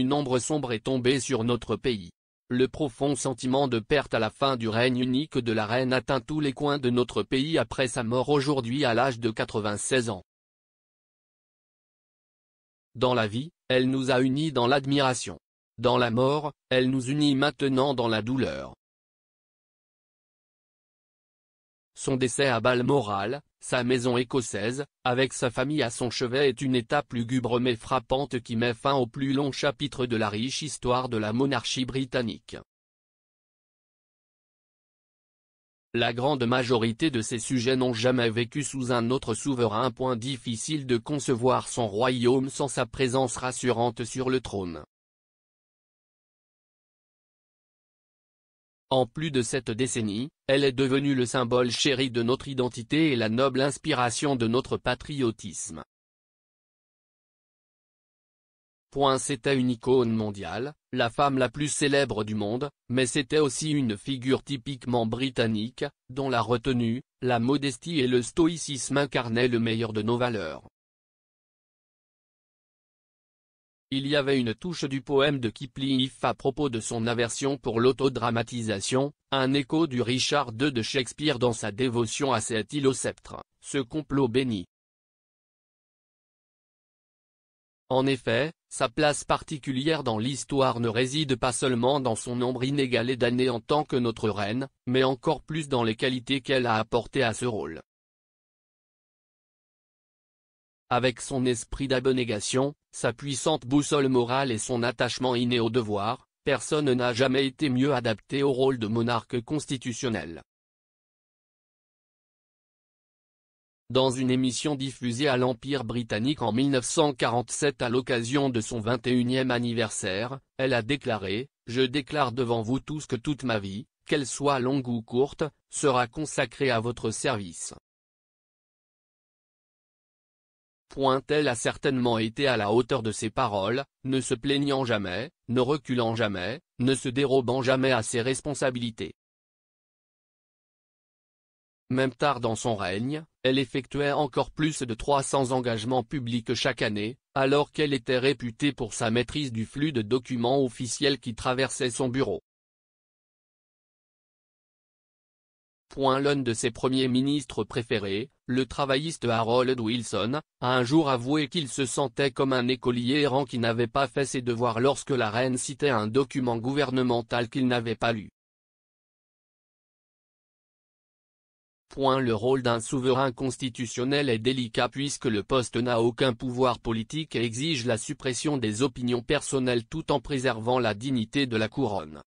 une ombre sombre est tombée sur notre pays. Le profond sentiment de perte à la fin du règne unique de la reine atteint tous les coins de notre pays après sa mort aujourd'hui à l'âge de 96 ans. Dans la vie, elle nous a unis dans l'admiration. Dans la mort, elle nous unit maintenant dans la douleur. Son décès à Balmoral, sa maison écossaise, avec sa famille à son chevet est une étape lugubre mais frappante qui met fin au plus long chapitre de la riche histoire de la monarchie britannique. La grande majorité de ses sujets n'ont jamais vécu sous un autre souverain. Difficile de concevoir son royaume sans sa présence rassurante sur le trône. En plus de cette décennie, elle est devenue le symbole chéri de notre identité et la noble inspiration de notre patriotisme. C'était une icône mondiale, la femme la plus célèbre du monde, mais c'était aussi une figure typiquement britannique, dont la retenue, la modestie et le stoïcisme incarnaient le meilleur de nos valeurs. Il y avait une touche du poème de Kipling à propos de son aversion pour l'autodramatisation, un écho du Richard II de Shakespeare dans sa dévotion à cette île au sceptre, ce complot béni. En effet, sa place particulière dans l'histoire ne réside pas seulement dans son nombre inégalé d'années en tant que notre reine, mais encore plus dans les qualités qu'elle a apportées à ce rôle. Avec son esprit d'abnégation, sa puissante boussole morale et son attachement inné au devoir, personne n'a jamais été mieux adapté au rôle de monarque constitutionnel. Dans une émission diffusée à l'Empire britannique en 1947 à l'occasion de son 21e anniversaire, elle a déclaré « Je déclare devant vous tous que toute ma vie, qu'elle soit longue ou courte, sera consacrée à votre service. » Elle a certainement été à la hauteur de ses paroles, ne se plaignant jamais, ne reculant jamais, ne se dérobant jamais à ses responsabilités. Même tard dans son règne, elle effectuait encore plus de 300 engagements publics chaque année, alors qu'elle était réputée pour sa maîtrise du flux de documents officiels qui traversaient son bureau. L'un de ses premiers ministres préférés, le travailliste Harold Wilson, a un jour avoué qu'il se sentait comme un écolier errant qui n'avait pas fait ses devoirs lorsque la reine citait un document gouvernemental qu'il n'avait pas lu. Le rôle d'un souverain constitutionnel est délicat puisque le poste n'a aucun pouvoir politique et exige la suppression des opinions personnelles tout en préservant la dignité de la couronne.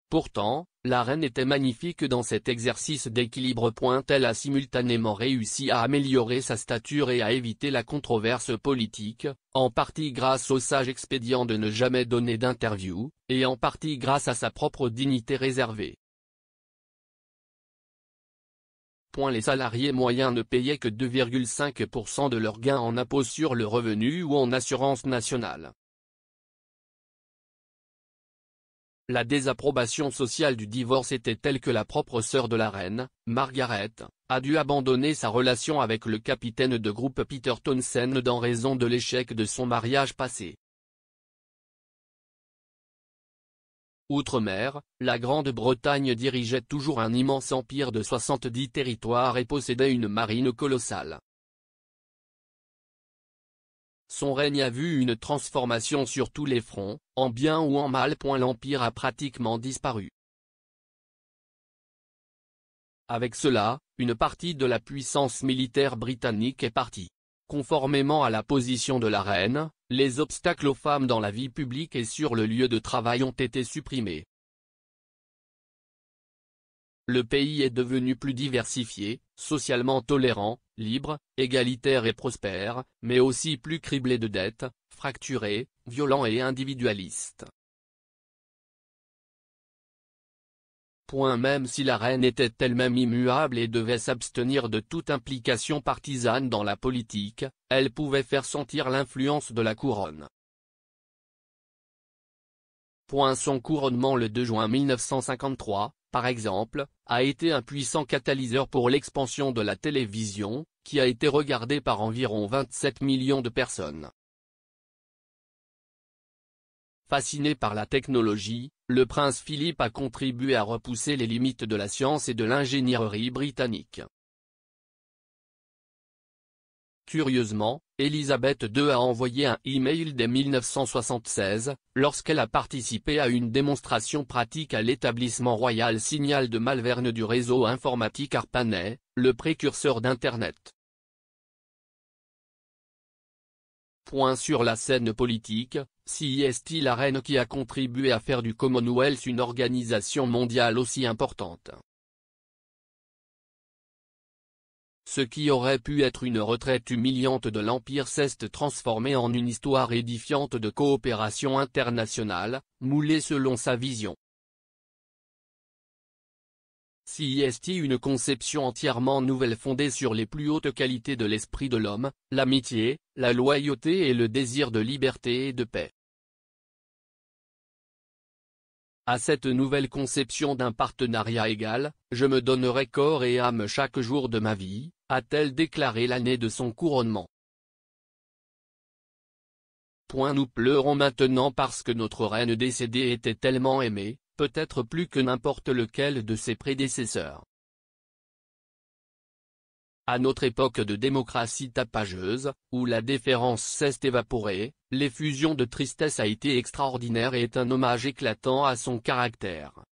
Pourtant, la reine était magnifique dans cet exercice d'équilibre. Elle a simultanément réussi à améliorer sa stature et à éviter la controverse politique, en partie grâce au sage expédient de ne jamais donner d'interview, et en partie grâce à sa propre dignité réservée. Les salariés moyens ne payaient que 2,5% de leurs gains en impôts sur le revenu ou en assurance nationale. La désapprobation sociale du divorce était telle que la propre sœur de la reine, Margaret, a dû abandonner sa relation avec le capitaine de groupe Peter Townsend en raison de l'échec de son mariage passé. Outre-mer, la Grande-Bretagne dirigeait toujours un immense empire de 70 territoires et possédait une marine colossale. Son règne a vu une transformation sur tous les fronts, en bien ou en mal. L'empire a pratiquement disparu. Avec cela, une partie de la puissance militaire britannique est partie. Conformément à la position de la reine, les obstacles aux femmes dans la vie publique et sur le lieu de travail ont été supprimés. Le pays est devenu plus diversifié, socialement tolérant, libre, égalitaire et prospère, mais aussi plus criblé de dettes, fracturé, violent et individualiste. Même si la reine était elle-même immuable et devait s'abstenir de toute implication partisane dans la politique, elle pouvait faire sentir l'influence de la couronne. Son couronnement le 2 juin 1953, par exemple, a été un puissant catalyseur pour l'expansion de la télévision, qui a été regardée par environ 27 millions de personnes. Fasciné par la technologie, le prince Philippe a contribué à repousser les limites de la science et de l'ingénierie britannique. Curieusement, Élisabeth II a envoyé un e-mail dès 1976, lorsqu'elle a participé à une démonstration pratique à l'établissement royal Signal de Malvern du réseau informatique ARPANET, le précurseur d'Internet. Point sur la scène politique, CIST la reine qui a contribué à faire du Commonwealth une organisation mondiale aussi importante. Ce qui aurait pu être une retraite humiliante de l'Empire s'est transformé en une histoire édifiante de coopération internationale, moulée selon sa vision. CIST une conception entièrement nouvelle fondée sur les plus hautes qualités de l'esprit de l'homme, l'amitié, la loyauté et le désir de liberté et de paix. À cette nouvelle conception d'un partenariat égal, je me donnerai corps et âme chaque jour de ma vie, a-t-elle déclaré l'année de son couronnement. Nous pleurons maintenant parce que notre reine décédée était tellement aimée, peut-être plus que n'importe lequel de ses prédécesseurs. À notre époque de démocratie tapageuse, où la déférence s'est évaporée, l'effusion de tristesse a été extraordinaire et est un hommage éclatant à son caractère.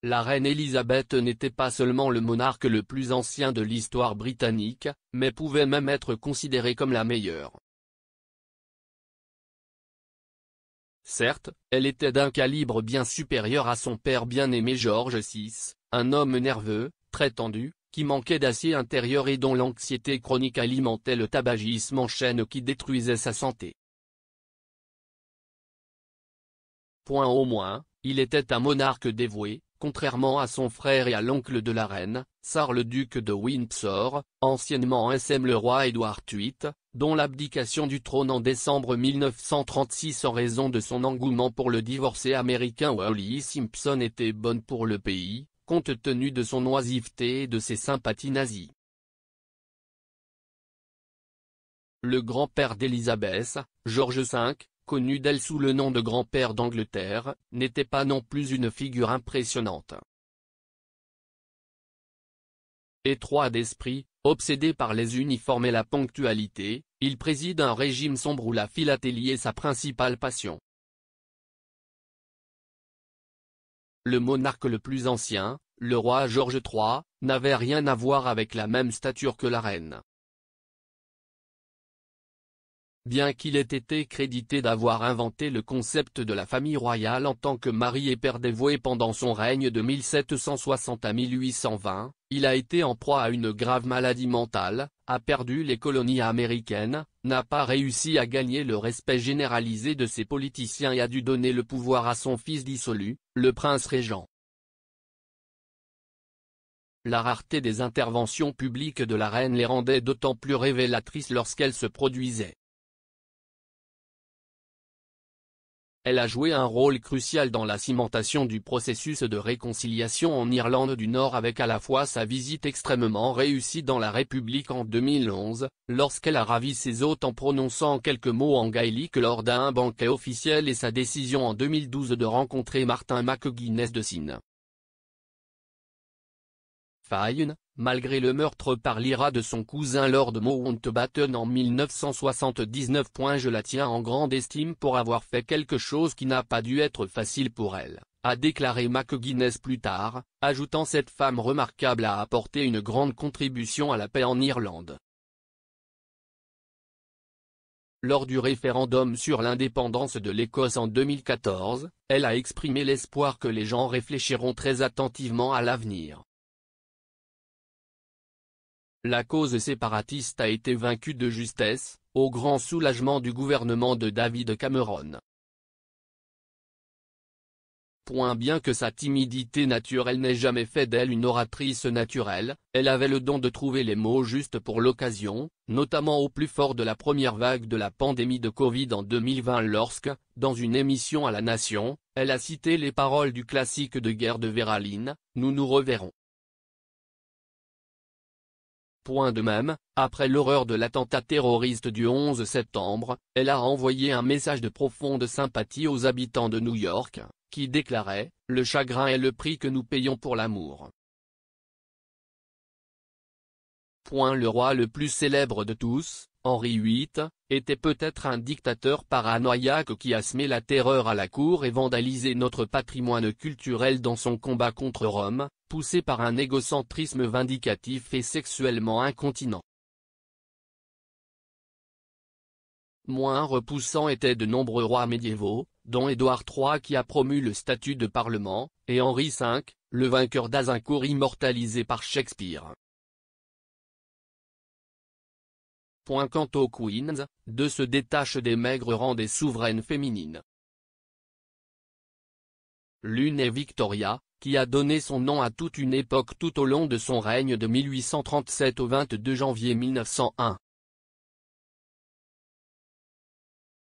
La reine Élisabeth n'était pas seulement le monarque le plus ancien de l'histoire britannique, mais pouvait même être considérée comme la meilleure. Certes, elle était d'un calibre bien supérieur à son père bien-aimé George VI, un homme nerveux, très tendu, qui manquait d'acier intérieur et dont l'anxiété chronique alimentait le tabagisme en chaîne qui détruisait sa santé. Au moins, il était un monarque dévoué, contrairement à son frère et à l'oncle de la reine, Charles le duc de Windsor, anciennement SM le roi Édouard VIII, dont l'abdication du trône en décembre 1936 en raison de son engouement pour le divorcé américain Wallis Simpson était bonne pour le pays, compte tenu de son oisiveté et de ses sympathies nazies. Le grand-père d'Élisabeth, George V, connu d'elle sous le nom de grand-père d'Angleterre, n'était pas non plus une figure impressionnante. Étroit d'esprit, obsédé par les uniformes et la ponctualité, il préside un régime sombre où la philatélie est sa principale passion. Le monarque le plus ancien, le roi George III, n'avait rien à voir avec la même stature que la reine. Bien qu'il ait été crédité d'avoir inventé le concept de la famille royale en tant que mari et père dévoué pendant son règne de 1760 à 1820, il a été en proie à une grave maladie mentale, a perdu les colonies américaines, n'a pas réussi à gagner le respect généralisé de ses politiciens et a dû donner le pouvoir à son fils dissolu, le prince régent. La rareté des interventions publiques de la reine les rendait d'autant plus révélatrices lorsqu'elles se produisaient. Elle a joué un rôle crucial dans la cimentation du processus de réconciliation en Irlande du Nord avec à la fois sa visite extrêmement réussie dans la République en 2011, lorsqu'elle a ravi ses hôtes en prononçant quelques mots en gaélique lors d'un banquet officiel et sa décision en 2012 de rencontrer Martin McGuinness de Sinn Féin, malgré le meurtre par l'IRA de son cousin Lord Mountbatten en 1979. Je la tiens en grande estime pour avoir fait quelque chose qui n'a pas dû être facile pour elle, a déclaré McGuinness plus tard, ajoutant cette femme remarquable a apporté une grande contribution à la paix en Irlande. Lors du référendum sur l'indépendance de l'Écosse en 2014, elle a exprimé l'espoir que les gens réfléchiront très attentivement à l'avenir. La cause séparatiste a été vaincue de justesse, au grand soulagement du gouvernement de David Cameron. Bien que sa timidité naturelle n'ait jamais fait d'elle une oratrice naturelle, elle avait le don de trouver les mots justes pour l'occasion, notamment au plus fort de la première vague de la pandémie de Covid en 2020 lorsque, dans une émission à La Nation, elle a cité les paroles du classique de guerre de Vera Lynn, « Nous nous reverrons ». De même, après l'horreur de l'attentat terroriste du 11 septembre, elle a envoyé un message de profonde sympathie aux habitants de New York, qui déclarait « Le chagrin est le prix que nous payons pour l'amour ». Le roi le plus célèbre de tous, Henri VIII, était peut-être un dictateur paranoïaque qui a semé la terreur à la cour et vandalisé notre patrimoine culturel dans son combat contre Rome, poussé par un égocentrisme vindicatif et sexuellement incontinent. Moins repoussants étaient de nombreux rois médiévaux, dont Édouard III qui a promu le statut de Parlement, et Henri V, le vainqueur d'Azincourt immortalisé par Shakespeare. Quant aux queens, deux se détachent des maigres rangs des souveraines féminines. L'une est Victoria, qui a donné son nom à toute une époque tout au long de son règne de 1837 au 22 janvier 1901.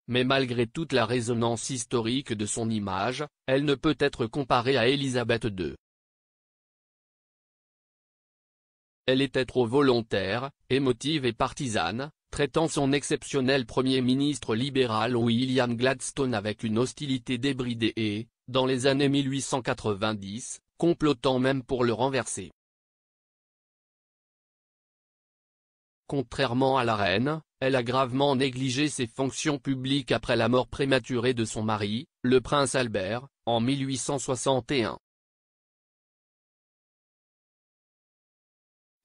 Mais malgré toute la résonance historique de son image, elle ne peut être comparée à Élisabeth II. Elle était trop volontaire, émotive et partisane, traitant son exceptionnel Premier ministre libéral William Gladstone avec une hostilité débridée et, dans les années 1890, complotant même pour le renverser. Contrairement à la reine, elle a gravement négligé ses fonctions publiques après la mort prématurée de son mari, le prince Albert, en 1861.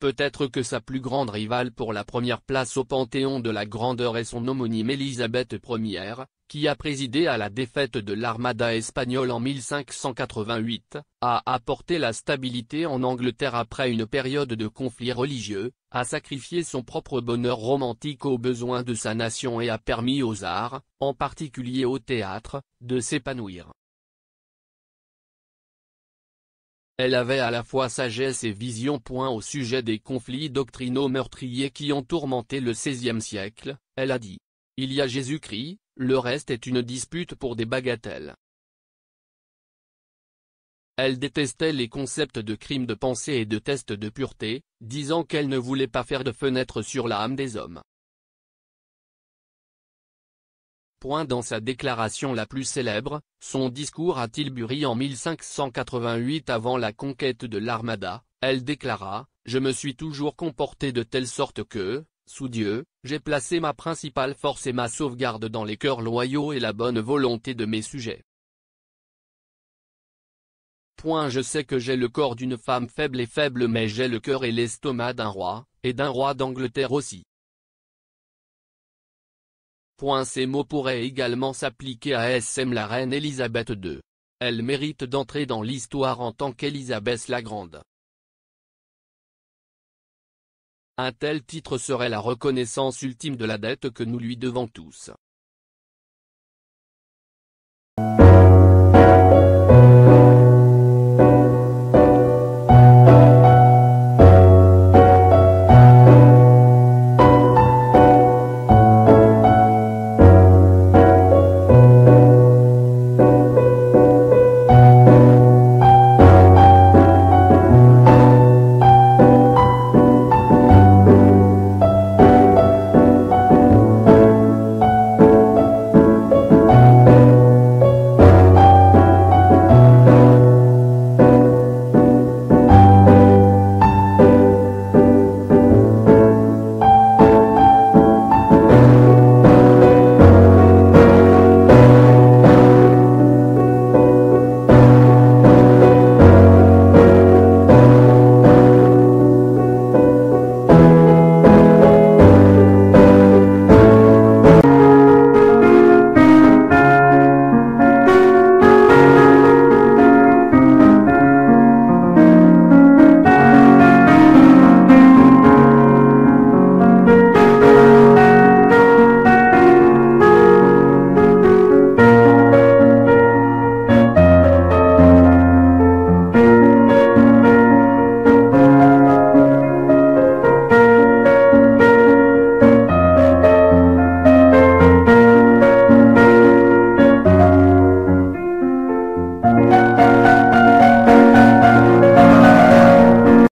Peut-être que sa plus grande rivale pour la première place au panthéon de la grandeur est son homonyme Élisabeth Ier, qui a présidé à la défaite de l'Armada espagnole en 1588, a apporté la stabilité en Angleterre après une période de conflits religieux, a sacrifié son propre bonheur romantique aux besoins de sa nation et a permis aux arts, en particulier au théâtre, de s'épanouir. Elle avait à la fois sagesse et vision. Au sujet des conflits doctrinaux meurtriers qui ont tourmenté le XVIe siècle, elle a dit « Il y a Jésus-Christ, le reste est une dispute pour des bagatelles ». Elle détestait les concepts de crime de pensée et de test de pureté, disant qu'elle ne voulait pas faire de fenêtre sur l'âme des hommes. Dans sa déclaration la plus célèbre, son discours à Tilbury en 1588 avant la conquête de l'Armada, elle déclara « Je me suis toujours comporté de telle sorte que, sous Dieu, j'ai placé ma principale force et ma sauvegarde dans les cœurs loyaux et la bonne volonté de mes sujets. Je sais que j'ai le corps d'une femme faible mais j'ai le cœur et l'estomac d'un roi, et d'un roi d'Angleterre aussi. » Ces mots pourraient également s'appliquer à la reine Élisabeth II. Elle mérite d'entrer dans l'histoire en tant qu'Élisabeth la Grande. Un tel titre serait la reconnaissance ultime de la dette que nous lui devons tous.